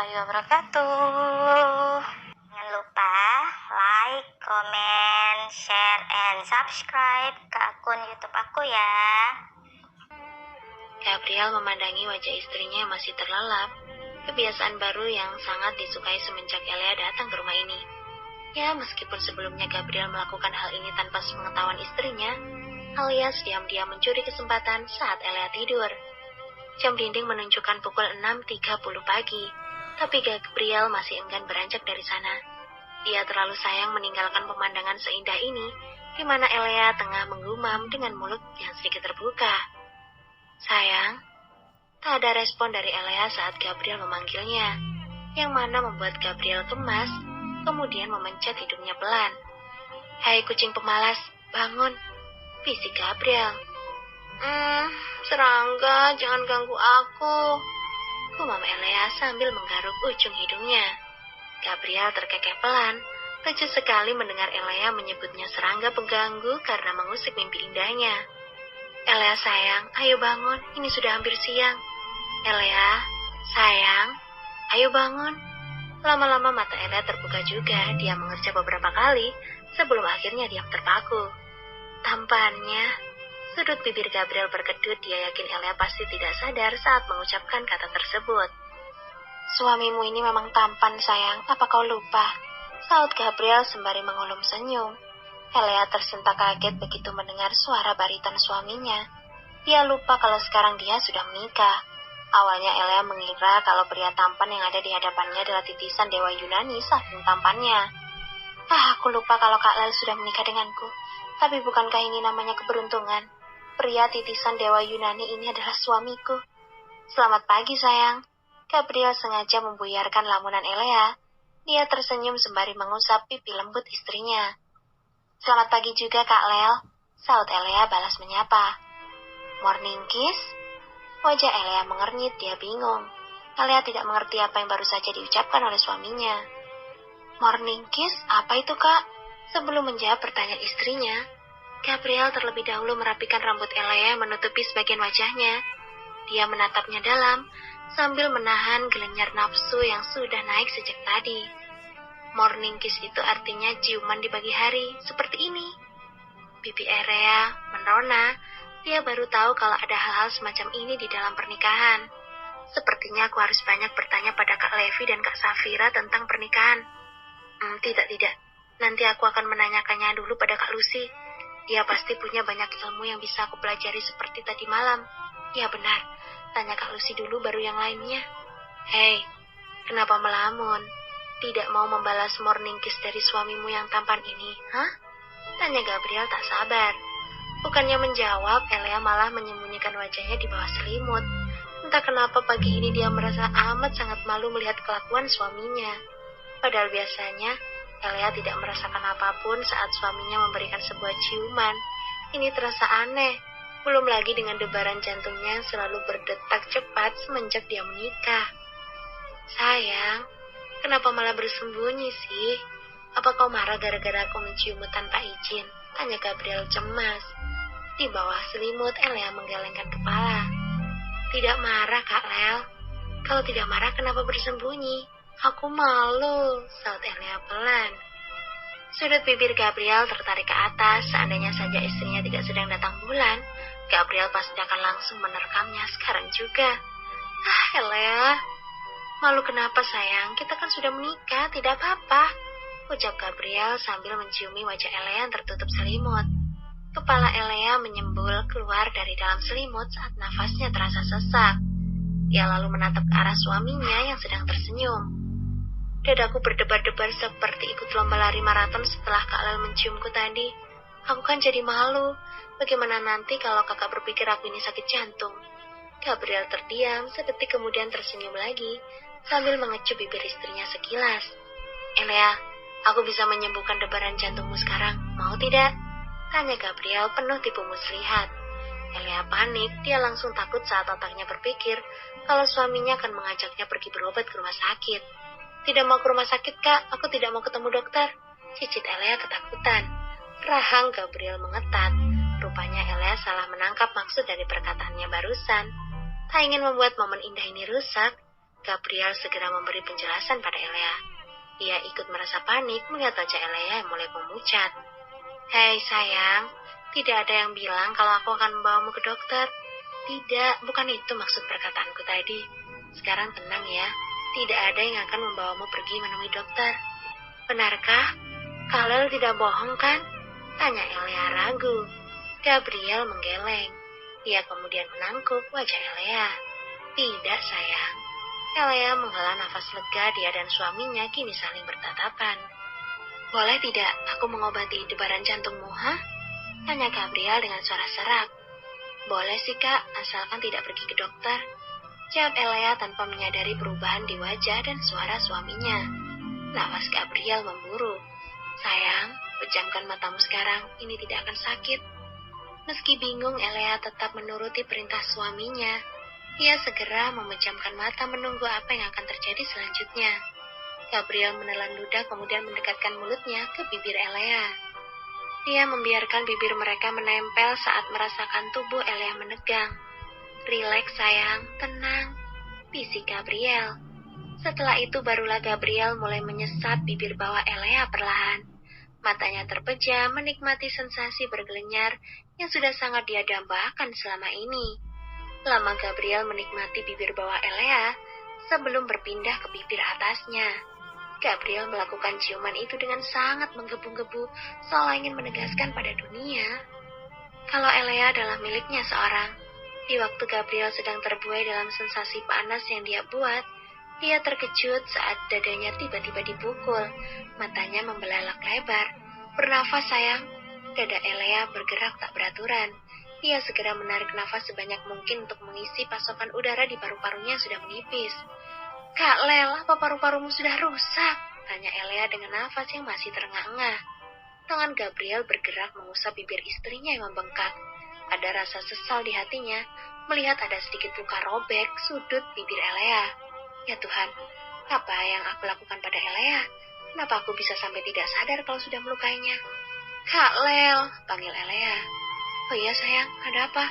warahmatullahi wabarakatuh. Jangan lupa like, comment, share, and subscribe ke akun YouTube aku ya. Gabriel memandangi wajah istrinya yang masih terlelap, kebiasaan baru yang sangat disukai semenjak Elea datang ke rumah ini. Ya, meskipun sebelumnya Gabriel melakukan hal ini tanpa sepengetahuan istrinya, alias diam-diam mencuri kesempatan saat Elea tidur. Jam dinding menunjukkan pukul 6.30 pagi, tapi Gabriel masih enggan beranjak dari sana. Dia terlalu sayang meninggalkan pemandangan seindah ini, di mana Elea tengah menggumam dengan mulut yang sedikit terbuka. Sayang, tak ada respon dari Elea saat Gabriel memanggilnya, yang mana membuat Gabriel gemas, kemudian memencet hidungnya pelan. "Hai kucing pemalas, bangun," bisik Gabriel. Serangga, jangan ganggu aku," gumam Elea sambil menggaruk ujung hidungnya. Gabriel terkekeh pelan, lucu sekali mendengar Elea menyebutnya serangga pengganggu karena mengusik mimpi indahnya. "Elea sayang, ayo bangun, ini sudah hampir siang." "Elea, sayang, ayo bangun." Lama-lama mata Elea terbuka juga, dia mengerja beberapa kali sebelum akhirnya diam terpaku. Tampannya, sudut bibir Gabriel berkedut, dia yakin Elea pasti tidak sadar saat mengucapkan kata tersebut. "Suamimu ini memang tampan sayang, apa kau lupa?" saut Gabriel sembari mengulum senyum. Elea tersentak kaget begitu mendengar suara baritan suaminya. Dia lupa kalau sekarang dia sudah menikah. Awalnya Elea mengira kalau pria tampan yang ada di hadapannya adalah titisan dewa Yunani saking tampannya. Aku lupa kalau Kak Lel sudah menikah denganku. Tapi bukankah ini namanya keberuntungan? Pria titisan dewa Yunani ini adalah suamiku. "Selamat pagi sayang." Gabriel sengaja membuyarkan lamunan Elea. Dia tersenyum sembari mengusap pipi lembut istrinya. "Selamat pagi juga Kak Lel," saut Elea balas menyapa. "Morning kiss?" Wajah Elea mengernyit, dia bingung. Elea tidak mengerti apa yang baru saja diucapkan oleh suaminya. "Morning kiss? Apa itu Kak?" Sebelum menjawab pertanyaan istrinya, Gabriel terlebih dahulu merapikan rambut Elea yang menutupi sebagian wajahnya. Dia menatapnya dalam, sambil menahan gelenyar nafsu yang sudah naik sejak tadi. Morning kiss itu artinya ciuman di pagi hari, seperti ini. Pipi Elea merona, dia baru tahu kalau ada hal-hal semacam ini di dalam pernikahan. Sepertinya aku harus banyak bertanya pada Kak Levi dan Kak Safira tentang pernikahan. Tidak. Nanti aku akan menanyakannya dulu pada Kak Lucy. Dia pasti punya banyak ilmu yang bisa aku pelajari seperti tadi malam. Ya benar, tanya Kak Lucy dulu baru yang lainnya. "Hei, kenapa melamun? Tidak mau membalas morning kiss dari suamimu yang tampan ini, hah?" tanya Gabriel tak sabar. Bukannya menjawab, Elea malah menyembunyikan wajahnya di bawah selimut. Entah kenapa pagi ini dia merasa amat sangat malu melihat kelakuan suaminya. Padahal biasanya, Elea tidak merasakan apapun saat suaminya memberikan sebuah ciuman. Ini terasa aneh, belum lagi dengan debaran jantungnya yang selalu berdetak cepat semenjak dia menikah. "Sayang, kenapa malah bersembunyi sih? Apa kau marah gara-gara aku menciummu tanpa izin?" tanya Gabriel cemas. Di bawah selimut, Elea menggelengkan kepala. "Tidak marah, Kak Lel. Kalau tidak marah, kenapa bersembunyi? Aku malu," saut Elea pelan. Sudut bibir Gabriel tertarik ke atas. Seandainya saja istrinya tidak sedang datang bulan, Gabriel pasti akan langsung menerkamnya sekarang juga. Elea, malu kenapa sayang? Kita kan sudah menikah, tidak apa-apa," ucap Gabriel sambil menciumi wajah Elea yang tertutup selimut. Kepala Elea menyembul keluar dari dalam selimut saat nafasnya terasa sesak. Dia lalu menatap ke arah suaminya yang sedang tersenyum. "Dadaku berdebar-debar seperti ikut lomba lari maraton setelah Kak Lel menciumku tadi. Aku kan jadi malu. Bagaimana nanti kalau kakak berpikir aku ini sakit jantung?" Gabriel terdiam, sedetik kemudian tersenyum lagi, sambil mengecup bibir istrinya sekilas. "Elea, aku bisa menyembuhkan debaran jantungmu sekarang, mau tidak?" tanya Gabriel penuh tipu muslihat. Elea panik, dia langsung takut saat otaknya berpikir kalau suaminya akan mengajaknya pergi berobat ke rumah sakit. "Tidak mau ke rumah sakit, Kak. Aku tidak mau ketemu dokter," cicit Elea ketakutan. Rahang Gabriel mengetat. Rupanya Elea salah menangkap maksud dari perkataannya barusan. Tak ingin membuat momen indah ini rusak, Gabriel segera memberi penjelasan pada Elea. Ia ikut merasa panik melihat wajah Elea yang mulai memucat. Hei sayang, tidak ada yang bilang kalau aku akan membawamu ke dokter. Tidak, bukan itu maksud perkataanku tadi. Sekarang tenang ya, tidak ada yang akan membawamu pergi menemui dokter. Benarkah? Kalian tidak bohong kan? Tanya Elea ragu. Gabriel menggeleng. Ia kemudian menangkuk wajah Elea. Tidak sayang. Elea menghela nafas lega. Dia dan suaminya kini saling bertatapan. Boleh tidak aku mengobati debaran jantungmu, ha? Tanya Gabriel dengan suara serak. Boleh sih kak, asalkan tidak pergi ke dokter. Jawab Elea tanpa menyadari perubahan di wajah dan suara suaminya. Nafas Gabriel memburu. Sayang, pejamkan matamu sekarang, ini tidak akan sakit. Meski bingung, Elea tetap menuruti perintah suaminya. Ia segera memejamkan mata menunggu apa yang akan terjadi selanjutnya. Gabriel menelan ludah kemudian mendekatkan mulutnya ke bibir Elea. Dia membiarkan bibir mereka menempel saat merasakan tubuh Elea menegang. Rileks sayang, tenang, bisik Gabriel. Setelah itu barulah Gabriel mulai menyesap bibir bawah Elea perlahan. Matanya terpejam menikmati sensasi bergelenyar yang sudah sangat dia dambakan selama ini. Lama Gabriel menikmati bibir bawah Elea sebelum berpindah ke bibir atasnya. Gabriel melakukan ciuman itu dengan sangat menggebu-gebu, seolah ingin menegaskan pada dunia kalau Elea adalah miliknya seorang. Di waktu Gabriel sedang terbuai dalam sensasi panas yang dia buat, dia terkejut saat dadanya tiba-tiba dipukul. Matanya membelalak lebar. Bernafas sayang. Dada Elea bergerak tak beraturan. Ia segera menarik nafas sebanyak mungkin untuk mengisi pasokan udara di paru-parunya yang sudah menipis. Kak Lel, apa paru-parumu sudah rusak? Tanya Elea dengan nafas yang masih terengah-engah. Tangan Gabriel bergerak mengusap bibir istrinya yang membengkak. Ada rasa sesal di hatinya melihat ada sedikit luka robek sudut bibir Elea. Ya Tuhan, apa yang aku lakukan pada Elea? Kenapa aku bisa sampai tidak sadar kalau sudah melukainya? Kak Lel, panggil Elea. Oh iya sayang, ada apa?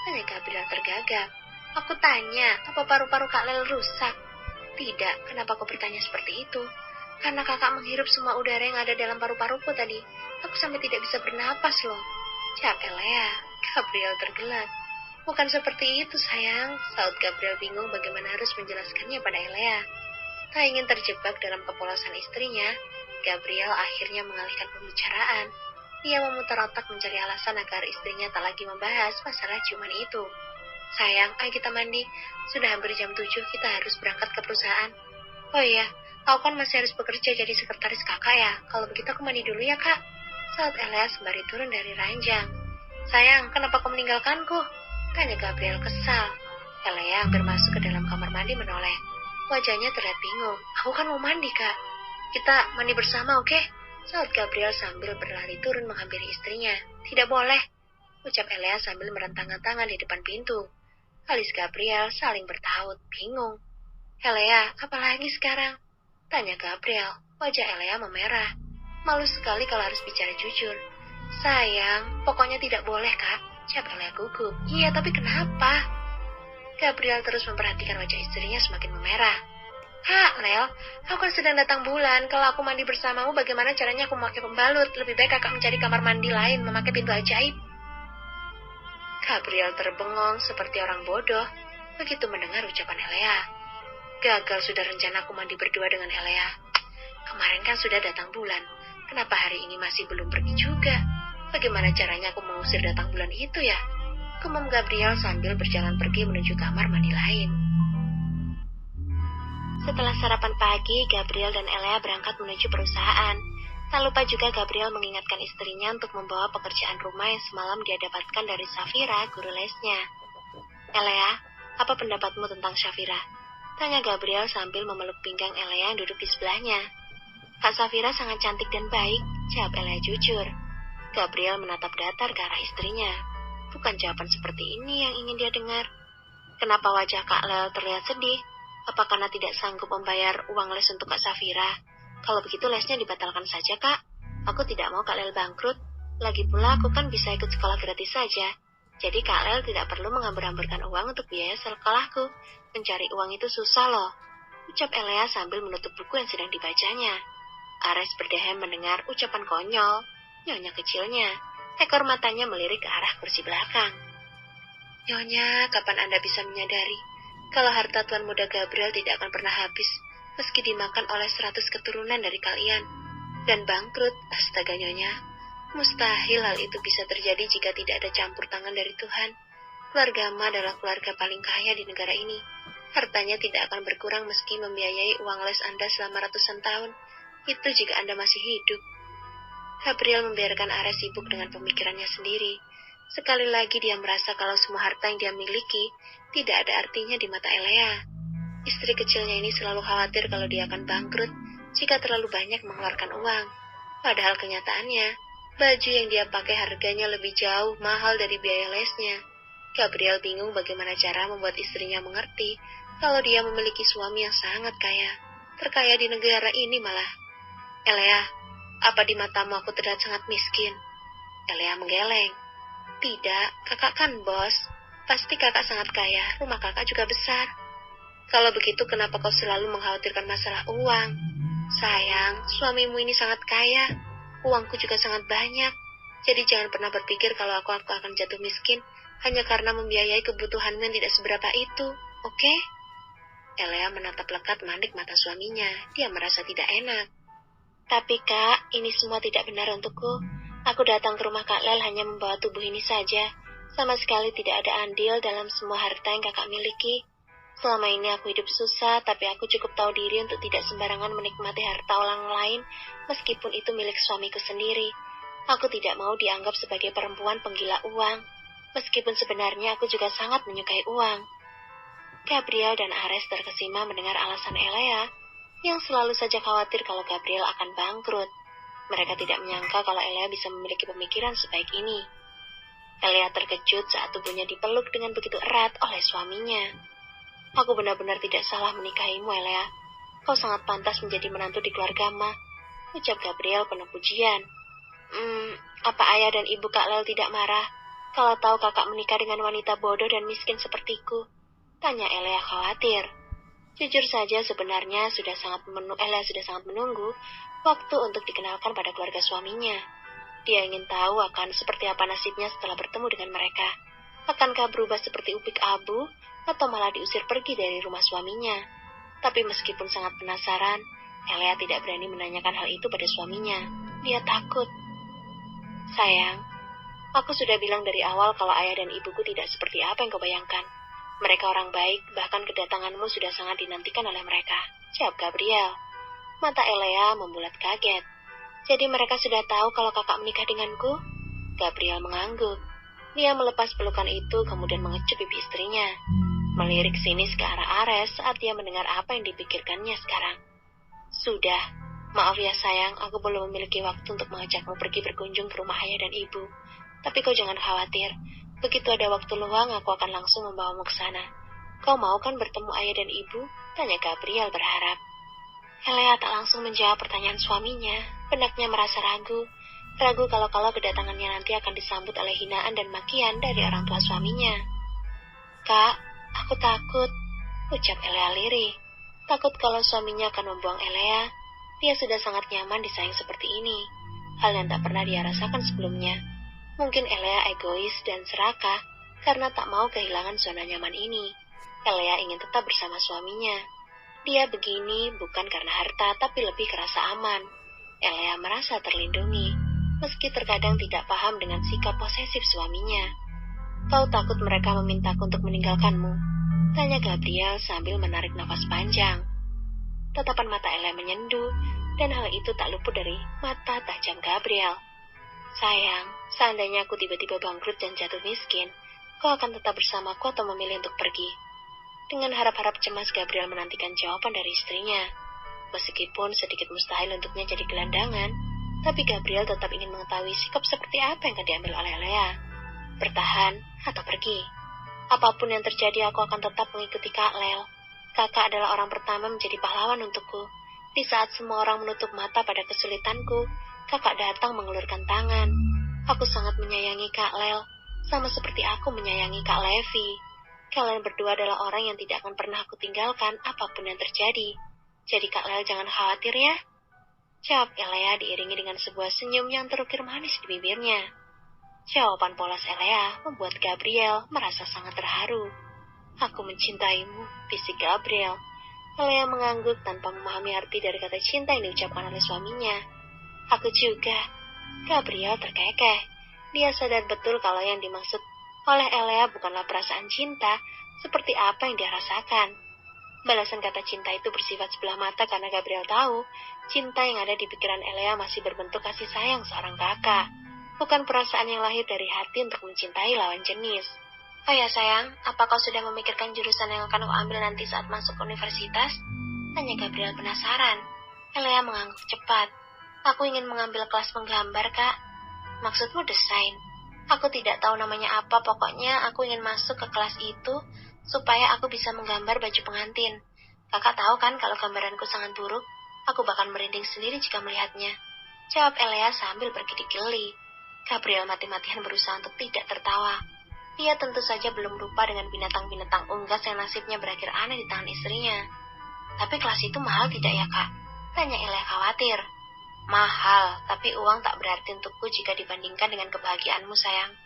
Tanya Gabriel tergagap. Aku tanya, apa paru-paru Kak Lel rusak? Tidak, kenapa kau bertanya seperti itu? Karena kakak menghirup semua udara yang ada dalam paru-paruku tadi. Aku sampai tidak bisa bernapas loh. Jawab Elea. Gabriel tergelak. Bukan seperti itu sayang, saut Gabriel bingung bagaimana harus menjelaskannya pada Elea. Tak ingin terjebak dalam kepolosan istrinya, Gabriel akhirnya mengalihkan pembicaraan. Ia memutar otak mencari alasan agar istrinya tak lagi membahas masalah ciuman itu. Sayang, ayo kita mandi. Sudah hampir jam 7, kita harus berangkat ke perusahaan. Oh iya, kau kan masih harus bekerja jadi sekretaris kakak ya. Kalau begitu aku mandi dulu ya kak. Saat Elea sembari turun dari ranjang. Sayang, kenapa kau meninggalkanku? Tanya Gabriel kesal. Elea hampir masuk ke dalam kamar mandi menoleh. Wajahnya terlihat bingung. Aku kan mau mandi kak. Kita mandi bersama oke? Saat Gabriel sambil berlari turun menghampiri istrinya. Tidak boleh, ucap Elea sambil merentangkan tangan di depan pintu. Alis Gabriel saling bertaut, bingung. Elea, apa lagi sekarang? Tanya Gabriel. Wajah Elea memerah. Malu sekali kalau harus bicara jujur. Sayang, pokoknya tidak boleh kak. Jawab Elea gugup. Iya, tapi kenapa? Gabriel terus memperhatikan wajah istrinya semakin memerah. Kak, Lel, aku kan sedang datang bulan. Kalau aku mandi bersamamu, bagaimana caranya aku memakai pembalut? Lebih baik kakak mencari kamar mandi lain, memakai pintu ajaib. Gabriel terbengong seperti orang bodoh begitu mendengar ucapan Elea. Gagal sudah rencana aku mandi berdua dengan Elea. Kemarin kan sudah datang bulan. Kenapa hari ini masih belum pergi juga? Bagaimana caranya aku mengusir datang bulan itu ya? Gumam Gabriel sambil berjalan pergi menuju kamar mandi lain. Setelah sarapan pagi, Gabriel dan Elea berangkat menuju perusahaan. Tak lupa juga Gabriel mengingatkan istrinya untuk membawa pekerjaan rumah yang semalam dia dapatkan dari Safira, guru lesnya. Elea, apa pendapatmu tentang Safira? Tanya Gabriel sambil memeluk pinggang Elea yang duduk di sebelahnya. Kak Safira sangat cantik dan baik, jawab Elea jujur. Gabriel menatap datar ke arah istrinya. Bukan jawaban seperti ini yang ingin dia dengar. Kenapa wajah Kak Lel terlihat sedih? Apa karena tidak sanggup membayar uang les untuk Kak Safira? Kalau begitu lesnya dibatalkan saja, Kak. Aku tidak mau Kak Lel bangkrut. Lagi pula aku kan bisa ikut sekolah gratis saja. Jadi Kak Lel tidak perlu menghambur-hamburkan uang untuk biaya sekolahku. Mencari uang itu susah loh. ucap Elea sambil menutup buku yang sedang dibacanya. Ares berdeham mendengar ucapan konyol nyonya kecilnya. Ekor matanya melirik ke arah kursi belakang. Nyonya, kapan Anda bisa menyadari kalau harta Tuan Muda Gabriel tidak akan pernah habis meski dimakan oleh 100 keturunan dari kalian dan bangkrut? Astaga Nyonya, mustahil hal itu bisa terjadi jika tidak ada campur tangan dari Tuhan. Keluarga Ma adalah keluarga paling kaya di negara ini. Hartanya tidak akan berkurang meski membiayai uang les Anda selama ratusan tahun. Itu jika Anda masih hidup. Gabriel membiarkan Ares sibuk dengan pemikirannya sendiri. Sekali lagi dia merasa kalau semua harta yang dia miliki tidak ada artinya di mata Elea. Istri kecilnya ini selalu khawatir kalau dia akan bangkrut jika terlalu banyak mengeluarkan uang. Padahal kenyataannya, baju yang dia pakai harganya lebih jauh mahal dari biaya lesnya. Gabriel bingung bagaimana cara membuat istrinya mengerti kalau dia memiliki suami yang sangat kaya. Terkaya di negara ini malah. Elea, apa di matamu aku terlihat sangat miskin? Elea menggeleng. Tidak, kakak kan bos. Pasti kakak sangat kaya, rumah kakak juga besar. Kalau begitu kenapa kau selalu mengkhawatirkan masalah uang? Sayang, suamimu ini sangat kaya. Uangku juga sangat banyak. Jadi jangan pernah berpikir kalau aku akan jatuh miskin hanya karena membiayai kebutuhanmu yang tidak seberapa itu, oke? Elea menatap lekat mandik mata suaminya. Dia merasa tidak enak. Tapi kak, ini semua tidak benar untukku. Aku datang ke rumah Kak Lel hanya membawa tubuh ini saja. Sama sekali tidak ada andil dalam semua harta yang kakak miliki. Selama ini aku hidup susah, tapi aku cukup tahu diri untuk tidak sembarangan menikmati harta orang lain, meskipun itu milik suamiku sendiri. Aku tidak mau dianggap sebagai perempuan penggila uang, meskipun sebenarnya aku juga sangat menyukai uang. Gabriel dan Ares terkesima mendengar alasan Elea, yang selalu saja khawatir kalau Gabriel akan bangkrut. Mereka tidak menyangka kalau Elea bisa memiliki pemikiran sebaik ini. Elea terkejut saat tubuhnya dipeluk dengan begitu erat oleh suaminya. Aku benar-benar tidak salah menikahimu, Elea. Kau sangat pantas menjadi menantu di keluarga Ma, ucap Gabriel penuh pujian. Apa ayah dan ibu Kak Lel tidak marah kalau tahu kakak menikah dengan wanita bodoh dan miskin sepertiku? Tanya Elea khawatir. Jujur saja sebenarnya Elea sudah sangat menunggu waktu untuk dikenalkan pada keluarga suaminya. Dia ingin tahu akan seperti apa nasibnya setelah bertemu dengan mereka. Akankah berubah seperti ubik abu atau malah diusir pergi dari rumah suaminya? Tapi meskipun sangat penasaran, Elea tidak berani menanyakan hal itu pada suaminya. Dia takut. Sayang, aku sudah bilang dari awal kalau ayah dan ibuku tidak seperti apa yang kau bayangkan. Mereka orang baik, bahkan kedatanganmu sudah sangat dinantikan oleh mereka, jawab Gabriel. Mata Elea membulat kaget. Jadi mereka sudah tahu kalau kakak menikah denganku? Gabriel mengangguk. Dia melepas pelukan itu kemudian mengecup pipi istrinya. Melirik sinis ke arah Ares saat dia mendengar apa yang dipikirkannya sekarang. Sudah, maaf ya sayang, aku belum memiliki waktu untuk mengajakmu pergi berkunjung ke rumah ayah dan ibu. Tapi kau jangan khawatir. Begitu ada waktu luang, aku akan langsung membawamu ke sana. Kau mau kan bertemu ayah dan ibu? Tanya Gabriel berharap. Elea tak langsung menjawab pertanyaan suaminya. Benaknya merasa ragu. Ragu kalau kedatangannya nanti akan disambut oleh hinaan dan makian dari orang tua suaminya. Kak, aku takut, ucap Elea lirih. Takut kalau suaminya akan membuang Elea. Dia sudah sangat nyaman disayang seperti ini. Hal yang tak pernah dia rasakan sebelumnya. Mungkin Elea egois dan serakah karena tak mau kehilangan zona nyaman ini. Elea ingin tetap bersama suaminya. Dia begini bukan karena harta, tapi lebih kerasa aman. Elea merasa terlindungi, meski terkadang tidak paham dengan sikap posesif suaminya. Kau takut mereka memintaku untuk meninggalkanmu? Tanya Gabriel sambil menarik nafas panjang. Tatapan mata Elea menyendu, dan hal itu tak luput dari mata tajam Gabriel. Sayang, seandainya aku tiba-tiba bangkrut dan jatuh miskin, kau akan tetap bersamaku atau memilih untuk pergi? Dengan harap-harap cemas Gabriel menantikan jawaban dari istrinya. Meskipun sedikit mustahil untuknya jadi gelandangan, tapi Gabriel tetap ingin mengetahui sikap seperti apa yang akan diambil oleh Elea. Bertahan atau pergi? Apapun yang terjadi, aku akan tetap mengikuti Kak Lel. Kakak adalah orang pertama menjadi pahlawan untukku. Di saat semua orang menutup mata pada kesulitanku, kakak datang mengulurkan tangan. Aku sangat menyayangi Kak Lel, sama seperti aku menyayangi Kak Levi. Kalian berdua adalah orang yang tidak akan pernah aku tinggalkan apapun yang terjadi. Jadi Kak Lel jangan khawatir ya. Jawab Elea diiringi dengan sebuah senyum yang terukir manis di bibirnya. Jawaban polos Elea membuat Gabriel merasa sangat terharu. Aku mencintaimu, bisik Gabriel. Elea mengangguk tanpa memahami arti dari kata cinta yang diucapkan oleh suaminya. Aku juga. Gabriel terkekeh. Dia sadar betul kalau yang dimaksud oleh Elea bukanlah perasaan cinta seperti apa yang dia rasakan. Balasan kata cinta itu bersifat sebelah mata karena Gabriel tahu cinta yang ada di pikiran Elea masih berbentuk kasih sayang seorang kakak, bukan perasaan yang lahir dari hati untuk mencintai lawan jenis. Oh ya sayang, apa kau sudah memikirkan jurusan yang akan kau ambil nanti saat masuk universitas? Tanya Gabriel penasaran. Elea mengangguk cepat. Aku ingin mengambil kelas menggambar, Kak. Maksudmu desain? Aku tidak tahu namanya apa, pokoknya aku ingin masuk ke kelas itu supaya aku bisa menggambar baju pengantin. Kakak tahu kan kalau gambaranku sangat buruk, aku bahkan merinding sendiri jika melihatnya. Jawab Elea sambil bergidik geli. Gabriel mati-matian berusaha untuk tidak tertawa. Dia tentu saja belum lupa dengan binatang-binatang unggas yang nasibnya berakhir aneh di tangan istrinya. Tapi kelas itu mahal tidak ya, Kak? Tanya Elea khawatir. Mahal, tapi uang tak berarti untukku jika dibandingkan dengan kebahagiaanmu, sayang.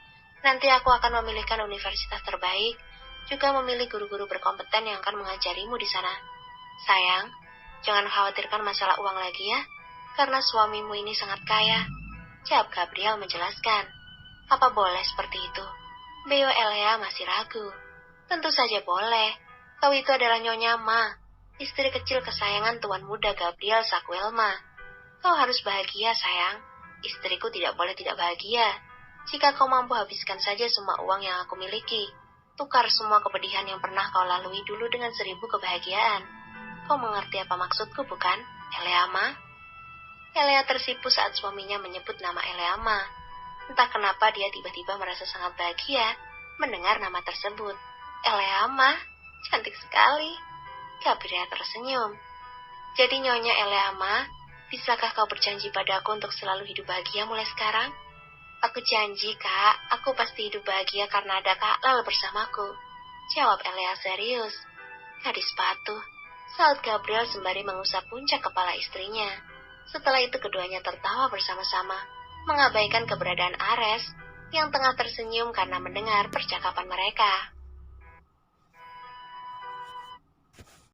Nanti aku akan memilihkan universitas terbaik, juga memilih guru-guru berkompeten yang akan mengajarimu di sana. Sayang, jangan khawatirkan masalah uang lagi ya, karena suamimu ini sangat kaya. Jawab Gabriel menjelaskan. Apa boleh seperti itu? Beo Elea masih ragu. Tentu saja boleh. Kau itu adalah Nyonya Ma, istri kecil kesayangan tuan muda Gabriel Sakuelma. Kau harus bahagia, sayang. Istriku tidak boleh tidak bahagia. Jika kau mampu habiskan saja semua uang yang aku miliki, tukar semua kepedihan yang pernah kau lalui dulu dengan 1000 kebahagiaan. Kau mengerti apa maksudku, bukan, Eleama? Elea tersipu saat suaminya menyebut nama Eleama. Entah kenapa dia tiba-tiba merasa sangat bahagia mendengar nama tersebut. Eleama, cantik sekali. Gabriel tersenyum. Jadi Nyonya Eleama, bisakah kau berjanji padaku untuk selalu hidup bahagia mulai sekarang? Aku janji, Kak. Aku pasti hidup bahagia karena ada Kak Lel bersamaku. Jawab Elea serius. Gadis patuh. Saat Gabriel sembari mengusap puncak kepala istrinya. Setelah itu keduanya tertawa bersama-sama, mengabaikan keberadaan Ares yang tengah tersenyum karena mendengar percakapan mereka.